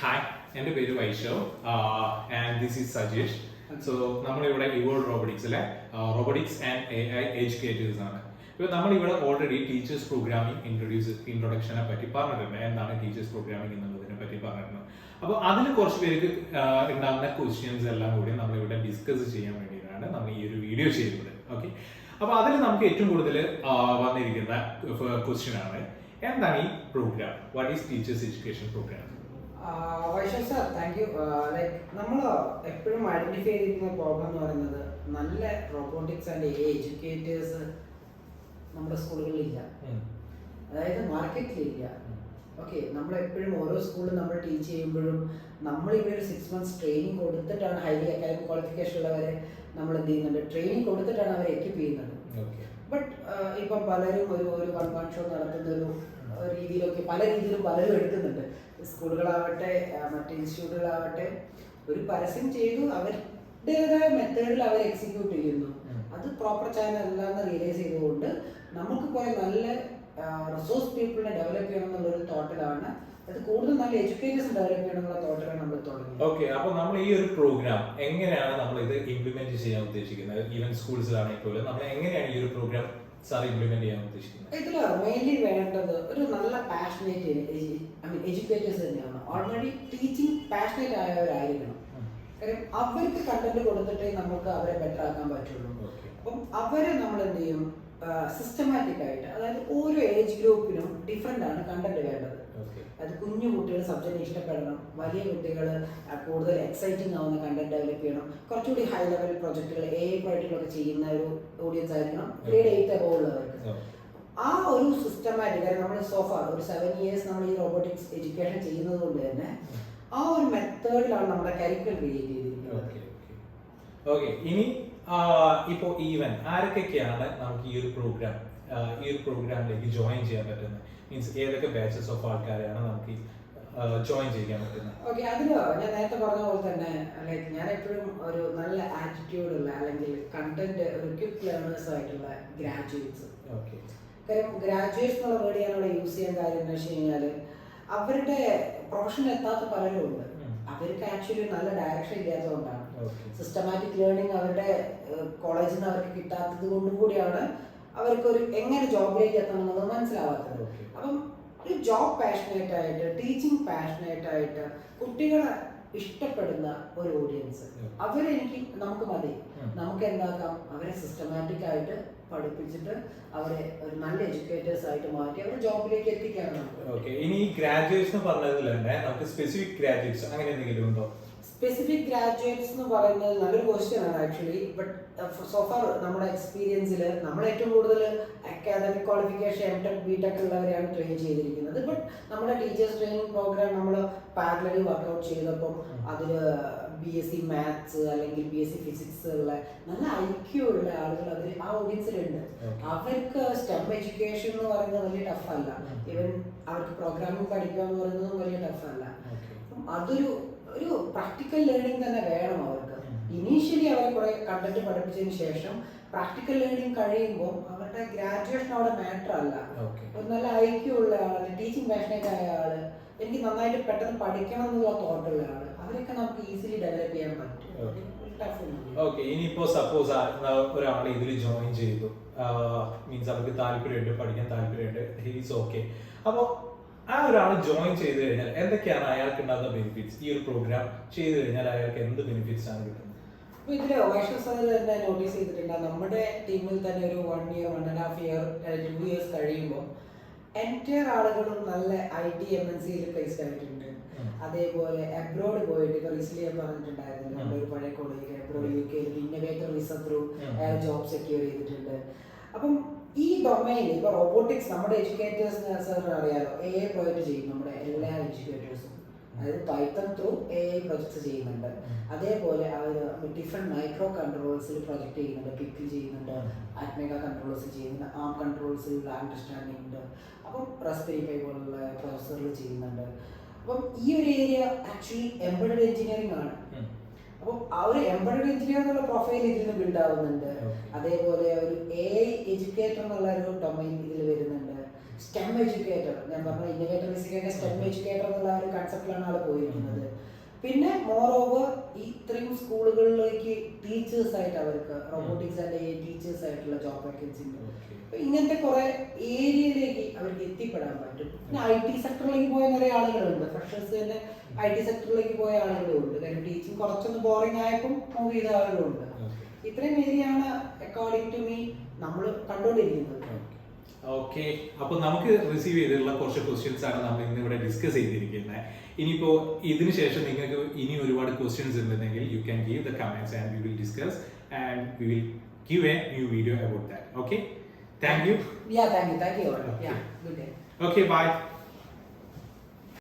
Hi, എൻ്റെ പേര് Vaishav and this is Sajesh. So നമ്മളിവിടെ റോബോട്ടിക്സിലെ റോബോട്ടിക്സ് ആൻഡ് AI എഡ്യൂക്കേറ്റേഴ്സ് ആണ്. ഇപ്പോൾ നമ്മളിവിടെ ഓൾറെഡി ടീച്ചേഴ്സ് പ്രോഗ്രാമിംഗ് ഇൻട്രൊഡക്ഷനെ പറ്റി പറഞ്ഞിട്ടുണ്ട്. എന്താണ് ടീച്ചേഴ്സ് പ്രോഗ്രാമിംഗ് എന്നുള്ളതിനെ പറ്റി പറഞ്ഞിട്ടുണ്ട്. അപ്പോൾ അതിൽ കുറച്ച് പേർക്ക് ഉണ്ടാകുന്ന ക്വസ്റ്റ്യൻസ് എല്ലാം കൂടി നമ്മളിവിടെ ഡിസ്കസ് ചെയ്യാൻ വേണ്ടിയിട്ടാണ് നമ്മൾ ഈ ഒരു വീഡിയോ ചെയ്യുന്നത്. ഓക്കെ, അപ്പോൾ അതിൽ നമുക്ക് ഏറ്റവും കൂടുതൽ വന്നിരിക്കുന്ന ക്വസ്റ്റ്യൻ ആണ്, എന്താണ് ഈ program? What is teachers education program? Vaishav sir, thank you. Like നമ്മൾ എപ്പോഴും ഐഡന്റിഫൈ ചെയ്തിരിക്കുന്ന പ്രോബ്ലം എന്ന് പറയുന്നത് നല്ല റോബോട്ടിക്സ് ആൻഡ് AI എഡ്യൂക്കേറ്റേഴ്സ് നമ്മുടെ സ്കൂളുകളിലില്ല, അതായത് മാർക്കറ്റിലില്ല. ഓക്കെ, നമ്മൾ എപ്പോഴും ഓരോ സ്കൂളിലും നമ്മൾ ടീച്ച് ചെയ്യുമ്പോഴും നമ്മളിവിടെ ഒരു 6 months ട്രെയിനിങ് കൊടുത്തിട്ടാണ് ഹൈലി അക്കാഡമിക് ക്വാളിഫിക്കേഷൻ ഉള്ളവരെ നമ്മൾ എന്ത് ചെയ്യുന്നുണ്ട്, ട്രെയിനിങ് കൊടുത്തിട്ടാണ് അവരെ എക്യുപ്പ് ചെയ്യുന്നത്. ബട്ട് ഇപ്പം പലരും ഒരു വൺ മാൻ ഷോ നടത്തുന്ന ഒരു രീതിയിലൊക്കെ പല രീതിയിലും പലരും എടുക്കുന്നുണ്ട്. സ്കൂളുകളാവട്ടെ മറ്റ് ഇൻസ്റ്റിറ്റ്യൂട്ടുകളാവട്ടെ ഒരു പരസ്യം ചെയ്തു അവരുടേതായ മെത്തേഡിൽ അവർ എക്സിക്യൂട്ട് ചെയ്യുന്നു. അത് പ്രോപ്പർ ചാനൽ അല്ല എന്ന് റിയലൈസ് ചെയ്തുകൊണ്ട് നമുക്ക് കുറെ നല്ല റിസോഴ്സ് പീപ്പിളിനെ ഡെവലപ്പ് ചെയ്യണം എന്നുള്ളൊരു തോട്ടിലാണ്, അത് കൂടുതൽ നല്ല എഡ്യൂക്കേറ്റേഴ്സ് ഡെവലപ്പ് ചെയ്യണം എന്നുള്ള തോട്ടിലാണ് നമ്മൾ തുടങ്ങി. ഓക്കെ, അപ്പോൾ നമ്മൾ ഈ ഒരു പ്രോഗ്രാം എങ്ങനെയാണ് നമ്മൾ ഇത് ഇംപ്ലിമെന്റ് ചെയ്യാൻ ഉദ്ദേശിക്കുന്നത്? ഈവൻ സ്കൂൾസിലാണെങ്കിൽ പോലും നമ്മൾ എങ്ങനെയാണ് ഈ ഒരു പ്രോഗ്രാം സാർ ഇംപ്ലിമെന്റ് ചെയ്യാൻ ഉദ്ദേശിക്കുന്നത്? ഇതിൽ മെയിൻലി വേണ്ടത് ഒരു നല്ല പാഷനേറ്റ് എഡ്യൂക്കേറ്റേഴ്സ് തന്നെയാണ്. ഓൾറെഡി ടീച്ചിങ് പാഷനേറ്റ് ആയവരായിരിക്കണം. കാര്യം അവർക്ക് കണ്ടന്റ് കൊടുത്തിട്ടേ നമുക്ക് അവരെ ബെറ്റർ ആക്കാൻ പറ്റുള്ളൂ. അപ്പം അവരെ നമ്മൾ എന്ത് ചെയ്യും, സിസ്റ്റമാറ്റിക് ആയിട്ട്, അതായത് ഓരോ ഏജ് ഗ്രൂപ്പിനും ഡിഫറെൻ്റ് ആണ് കണ്ടന്റ് വേണ്ടത്. അത് കുഞ്ഞു കുട്ടികൾ സബ്ജക്റ്റ് ഇഷ്ടപ്പെടണം, വലിയ കുട്ടികൾ കൂടുതൽ എക്സൈറ്റിംഗ് ആവുന്ന കണ്ടന്റ് ഡെവലപ്പ് ചെയ്യണം, കുറച്ചുകൂടി ഹൈ ലെവൽ പ്രൊജക്ടുകൾ AI പ്രോജക്റ്റുകളൊക്കെ ചെയ്യുന്ന ഒരു ഓഡിയൻസ് ആയിരിക്കണം, ഗ്രേഡ് 8 above ഉള്ളവർക്ക്. ആ ഒരു സിസ്റ്റമാറ്റിക്, കാര്യം നമ്മൾ സോഫാർ ഒരു 7 years നമ്മൾ ഈ റോബോട്ടിക്സ് എഡ്യൂക്കേഷൻ ചെയ്യുന്നത് കൊണ്ട് തന്നെ ആ ഒരു മെത്തേഡിലാണ് നമ്മുടെ കരിക്കുലം ക്രിയേറ്റ് ചെയ്തിരിക്കുന്നത്. ഓക്കെ, ഇനി ഇപ്പോൾ ഈവൻ ആരൊക്കെയാണ് നമുക്ക് ഈ ഒരു പ്രോഗ്രാമിലേക്ക് ജോയിൻ ചെയ്യാൻ പറ്റുന്നത്? മീൻസ് ഏതൊക്കെ ബാച്ചസ് ഓഫ് ആൾക്കാരെയാണ് നമുക്ക് ജോയിൻ ചെയ്യാൻ പറ്റുന്നത്? ഓക്കെ, അതിന് ഞാൻ നേരത്തെ പറഞ്ഞ പോലെ തന്നെ ലൈക്ക് ഞാൻ എപ്പോഴും ഒരു നല്ല ആറ്റിറ്റ്യൂഡ് ഉള്ള അല്ലെങ്കിൽ കണ്ടന്റ് ഒരു ക്വിക്ക് ലേണേഴ്സ് ആയിട്ടുള്ള ഗ്രാജുവേറ്റ്സ്. ഓക്കെ, കാര്യം ഗ്രാജുവേറ്റ്സ് എന്നുള്ള വേർഡ് ഞാൻ ഇവിടെ യൂസ് ചെയ്യാൻ കാര്യം എന്ന് വെച്ച് കഴിഞ്ഞാൽ അവരുടെ പ്രൊഫഷനിൽ എത്താത്ത പലരും ഉണ്ട്. അവർക്ക് ആക്ച്വലി നല്ല ഡയറക്ഷൻ ഇല്ലാത്തതുകൊണ്ടാണ്, സിസ്റ്റമാറ്റിക് ലേണിംഗ് അവരുടെ കോളേജിൽ നിന്ന് അവർക്ക് കിട്ടാത്തത് കൊണ്ടും കൂടിയാണ് അവർക്ക് ഒരു എങ്ങനെ ജോബിലേക്ക് എത്തണം എന്നുള്ളത് മനസ്സിലാവാത്തത്. അപ്പം ഒരു ജോബ് പാഷനേറ്റ് ആയിട്ട്, ടീച്ചിങ് പാഷനേറ്റ് ആയിട്ട് കുട്ടികളെ ഇഷ്ടപ്പെടുന്ന ഒരു ഓഡിയൻസ് നമുക്ക് മതി. നമുക്ക് എന്താക്കാം, അവരെ സിസ്റ്റമാറ്റിക് ആയിട്ട് പഠിപ്പിച്ചിട്ട് അവരെ ഒരു നല്ല എഡ്യൂക്കേറ്റേഴ്സ് ആയിട്ട് മാറ്റി അവരെ ജോബിലേക്ക് എത്തിക്കാനാണ്. ഓക്കെ, ഇനി ഈ ഗ്രാജുവേറ്റ്സ് പറഞ്ഞതിൽ തന്നെ നമുക്ക് സ്പെസിഫിക് ഗ്രാജുവേറ്റ്സ് അങ്ങനെ എന്തെങ്കിലും ഉണ്ടോ? സ്പെസിഫിക് ഗ്രാജുവേറ്റ്സ് എന്ന് പറയുന്നത് നല്ലൊരു ക്വസ്റ്റ്യൻ ആണ് ആക്ച്വലി. ബട്ട് സോഫാർ നമ്മുടെ എക്സ്പീരിയൻസിൽ നമ്മൾ ഏറ്റവും കൂടുതൽ അക്കാദമിക് ക്വാളിഫിക്കേഷൻ MTech BTech ഉള്ളവരെയാണ് ട്രെയിൻ ചെയ്തിരിക്കുന്നത്. ബട്ട് നമ്മുടെ ടീച്ചേഴ്സ് ട്രെയിനിങ് പ്രോഗ്രാം നമ്മൾ പാരലലി വർക്ക്ഔട്ട് ചെയ്തപ്പം അതിൽ BSc മാത്സ് അല്ലെങ്കിൽ BSc ഫിസിക്സ് ഉള്ള നല്ല IQ ഉള്ള ആളുകൾ അതിൽ ആ ഓഡിയൻസിലുണ്ട്. അവർക്ക് സ്റ്റെം എഡ്യൂക്കേഷൻ എന്ന് പറയുന്നത് വലിയ ടഫല്ല. ഈവൻ അവർക്ക് പ്രോഗ്രാമിംഗ് പഠിക്കുക എന്ന് പറയുന്നതും വലിയ ടഫല്ല. അതൊരു പ്രാക്ടിക്കൽ ലേണിംഗ് തന്നെ വേണം അവർക്ക്. ഇനീഷ്യലി അവരെ കുറെ കണ്ടന്റ് പഠിപ്പിച്ചതിന് ശേഷം പ്രാക്ടിക്കൽ ലേണിംഗ് കഴിയുമ്പോൾ അവരുടെ ഗ്രാജുവേഷൻ അവിടെ മാറ്റർ അല്ല. ഒരു നല്ല IQ ഉള്ള ആള്, ടീച്ചിങ് പാഷനേറ്റ് ആയ ആള്, എനിക്ക് നന്നായിട്ട് പെട്ടെന്ന് പഠിക്കണം എന്നുള്ള തോട്ടുള്ള ആള്, അവരൊക്കെ നമുക്ക് ഈസിലി ഡെവലപ്പ് ചെയ്യാൻ പറ്റും. ഓക്കെ, ഇനിയിപ്പോ സപ്പോസ് ഒരാൾ ഇതിൽ ജോയിൻ ചെയ്തു, മീൻസ് അവർക്ക് താല്പര്യമുണ്ട്, പഠിക്കാൻ താല്പര്യമുണ്ട്, ഹീസ് ഓക്കെ. അപ്പോൾ ആ ഒരാൾ ജോയിൻ ചെയ്ത് കഴിഞ്ഞാൽ എന്തൊക്കെയാണ് അയാൾക്ക് ഉണ്ടാകുന്ന ബെനിഫിറ്റ്സ്? ഈ ഒരു പ്രോഗ്രാം ചെയ്ത് കഴിഞ്ഞാൽ അയാൾക്ക് എന്ത് ബെനിഫിറ്റ്സ് ആണ് കിട്ടുന്നത്? അപ്പോൾ ഇതിൽ വൈഷ്ണവ് സാർ തന്നെ നോട്ടീസ് ചെയ്തിട്ടുണ്ട്, നമ്മുടെ ടീമിൽ തന്നെ ഒരു 1 year 1.5 year 2 years കഴിയുമ്പോൾ എൻറ്റയർ ആളുകളും നല്ല IT MNCയിൽ പ്ലേസ്ഡ് ആയിട്ടുണ്ട്. അതേപോലെ അബ്രോഡ് പോയിട്ട് ഇപ്പോൾ റീസെന്റ് പറഞ്ഞിട്ടുണ്ടായിരുന്നു, നമ്മുടെ ഒരു പഴയ കോളേജിൽ abroad UK innovator visa through അയാൾ ജോബ് സെക്യൂർ ചെയ്തിട്ടുണ്ട്. അപ്പം ഈ ഡൊമൈനിൽ ഇപ്പോൾ റോബോട്ടിക്സ് നമ്മുടെ എഡ്യൂക്കേറ്റേഴ്സിന് സാറിന് അറിയാലോ, AI പ്രോജക്റ്റ് ചെയ്യും നമ്മുടെ എല്ലാ എഡ്യൂക്കേറ്റേഴ്സും. അതായത് പൈത്തൺ ത്രൂ AI പ്രോജക്ട്സ് ചെയ്യുന്നുണ്ട്. അതേപോലെ അവർ ഡിഫറെൻറ്റ് മൈക്രോ കൺട്രോളേഴ്സിൽ പ്രൊജക്റ്റ് ചെയ്യുന്നുണ്ട്, പിക്ക് ചെയ്യുന്നുണ്ട്, ആറ്റ്മേഗ കൺട്രോളേഴ്സ് ചെയ്യുന്നുണ്ട്, ARM കൺട്രോൾസിൽ അണ്ടർസ്റ്റാൻഡിംഗ് ഉണ്ട്. അപ്പം റസ്പെറി പൈ പോലുള്ള പ്രോസസ്സറിൽ ചെയ്യുന്നുണ്ട്. അപ്പം ഈ ഒരു ഏരിയ ആക്ച്വലി എംബഡഡ് എഞ്ചിനീയറിംഗ് ആണ്. അപ്പോൾ ആ ഒരു എംബഡഡ് എഞ്ചിനീയർ എന്നുള്ള പ്രൊഫൈൽ ഇതിൽ നിന്ന് ബിൽഡ് ആവുന്നുണ്ട്. അതേപോലെ ഒരു AI എഡ്യൂക്കേറ്റർ എന്നുള്ള ഒരു ഡൊമൈൻ ഇതിൽ വരുന്നുണ്ട്. സ്റ്റെം എഡ്യൂക്കേറ്റർ, ഞാൻ പറഞ്ഞ ഇന്നോവേറ്റർ ബേസിക്കൊക്കെ സ്റ്റെം എഡ്യൂക്കേറ്റർ എന്നുള്ള ഒരു കൺസെപ്റ്റിലാണ് ആൾ പോയിരിക്കുന്നത്. പിന്നെ മോർ ഓവർ ഈ ഇത്രയും സ്കൂളുകളിലേക്ക് ടീച്ചേഴ്സ് ആയിട്ട് അവർക്ക് റോബോട്ടിക്സ് ആൻഡ് AI ടീച്ചേഴ്സ് ആയിട്ടുള്ള ജോബ് വേക്കൻസി ഉണ്ട്. ഇങ്ങനത്തെ കുറെ ഏരിയയിലേക്ക് അവർക്ക് എത്തിപ്പെടാൻ പറ്റും. പിന്നെ IT സെക്ടറിലേക്ക് പോയ നിറയെ ആളുകളുണ്ട്, ഫ്രഷേഴ്സ് തന്നെ IT സെക്ടറിലേക്ക് പോയ ആളുകളുണ്ട്. കാര്യം ടീച്ചിങ് കുറച്ചൊന്ന് ബോറിംഗ് ആയപ്പോൾ മൂവ് ചെയ്ത ആളുകളുണ്ട്. ഇത്രയും ഏരിയയാണ് അക്കോർഡിംഗ് ടു മീ നമ്മൾ കണ്ടുകൊണ്ടിരിക്കുന്നത്. ഓക്കെ, അപ്പൊ നമുക്ക് റിസീവ് ചെയ്തിട്ടുള്ള കുറച്ച് ക്വസ്റ്റ്യൻസ് ആണ് നമ്മൾ ഇന്ന് ഇവിടെ ഡിസ്കസ് ചെയ്തിരിക്കുന്നത്. ഇനിയിപ്പോ ഇതിന് ശേഷം നിങ്ങൾക്ക് ഇനി ഒരുപാട് ക്വസ്റ്റ്യൻസ് ഉണ്ടെങ്കിൽ you can give the comments and we will discuss and we will give A new video about that. Okay, thank you. Yeah, thank you all. Yeah, good day. Okay, bye.